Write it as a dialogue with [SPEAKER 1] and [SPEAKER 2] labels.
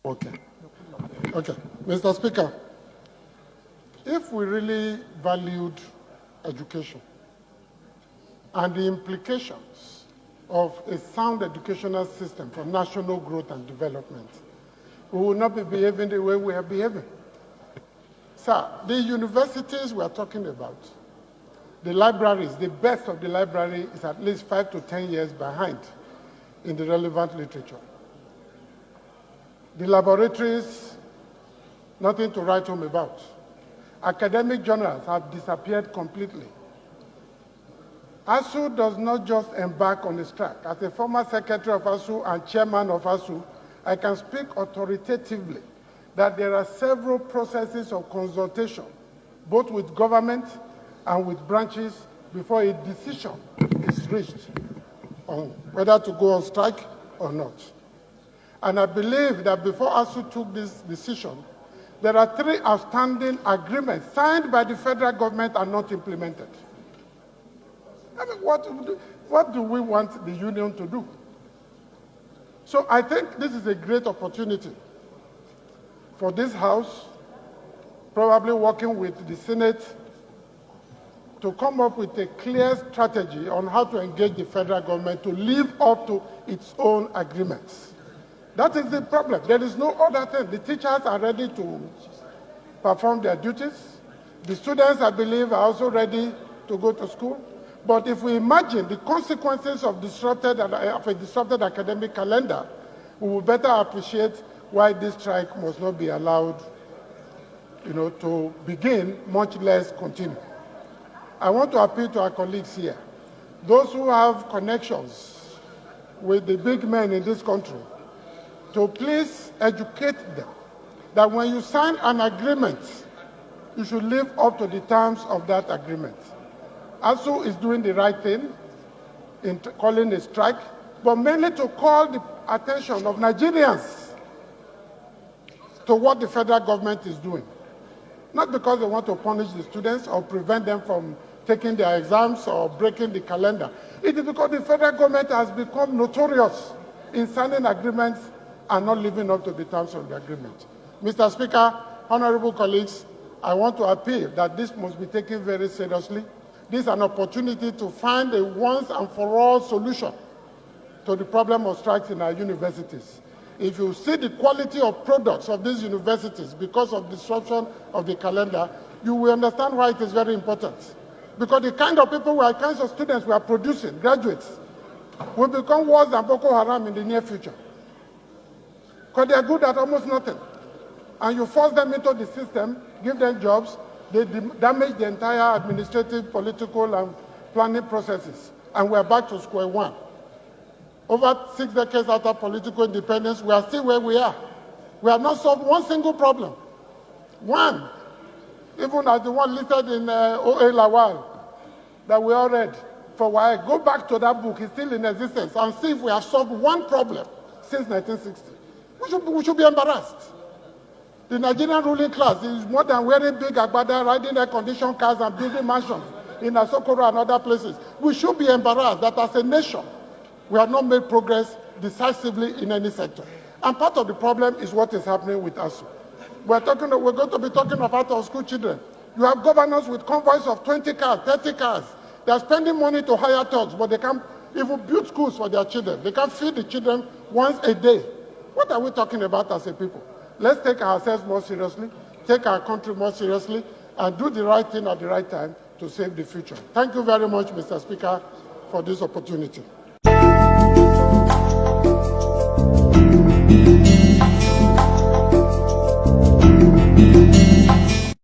[SPEAKER 1] Okay. Okay. Mr. Speaker, if we really valued education and the implications of a sound educational system for national growth and development, we will not be behaving the way we are behaving. Sir, the universities we are talking about, the libraries, the best of the library is at least 5 to 10 years behind in the relevant literature. The laboratories, nothing to write home about. Academic journals have disappeared completely. ASU does not just embark on a strike. As a former secretary of ASU and chairman of ASU, I can speak authoritatively that there are several processes of consultation, both with government and with branches, before a decision is reached on whether to go on strike or not. And I believe that before ASU took this decision, there are 3 outstanding agreements signed by the federal government and not implemented. I mean, what do we want the union to do? So I think this is a great opportunity for this House, probably working with the Senate, to come up with a clear strategy on how to engage the federal government to live up to its own agreements. That is the problem. There is no other thing. The teachers are ready to perform their duties. The students, I believe, are also ready to go to school. But if we imagine the consequences of a disrupted academic calendar, we will better appreciate why this strike must not be allowed, to begin, much less continue. I want to appeal to our colleagues here, those who have connections with the big men in this country, to please educate them that when you sign an agreement, you should live up to the terms of that agreement. ASU is doing the right thing in calling a strike, but mainly to call the attention of Nigerians to what the federal government is doing. Not because they want to punish the students or prevent them from taking their exams or breaking the calendar. It is because the federal government has become notorious in signing agreements and not living up to the terms of the agreement. Mr. Speaker, honorable colleagues, I want to appeal that this must be taken very seriously. This is an opportunity to find a once and for all solution to the problem of strikes in our universities. If you see the quality of products of these universities because of disruption of the calendar, you will understand why it is very important. Because the kind of people, the kinds of students we are producing, graduates, will become worse than Boko Haram in the near future. Because they are good at almost nothing. And you force them into the system, give them jobs, they damage the entire administrative, political, and planning processes. And we are back to square one. Over 6 decades after political independence, we are still where we are. We have not solved one single problem. One. Even as the one listed in O.A. Lawal that we all read for a while. Go back to that book, it's still in existence, and see if we have solved one problem since 1960. We should be embarrassed. The Nigerian ruling class is more than wearing big agbada, riding air-conditioned cars and building mansions in Asokoro and other places. We should be embarrassed that as a nation, we have not made progress decisively in any sector. And part of the problem is what is happening with ASU. We're going to be talking about our school children. You have governors with convoys of 20 cars, 30 cars. They're spending money to hire thugs, but they can't even build schools for their children. They can't feed the children once a day. What are we talking about as a people? Let's take ourselves more seriously, take our country more seriously, and do the right thing at the right time to save the future. Thank you very much, Mr. Speaker, for this opportunity.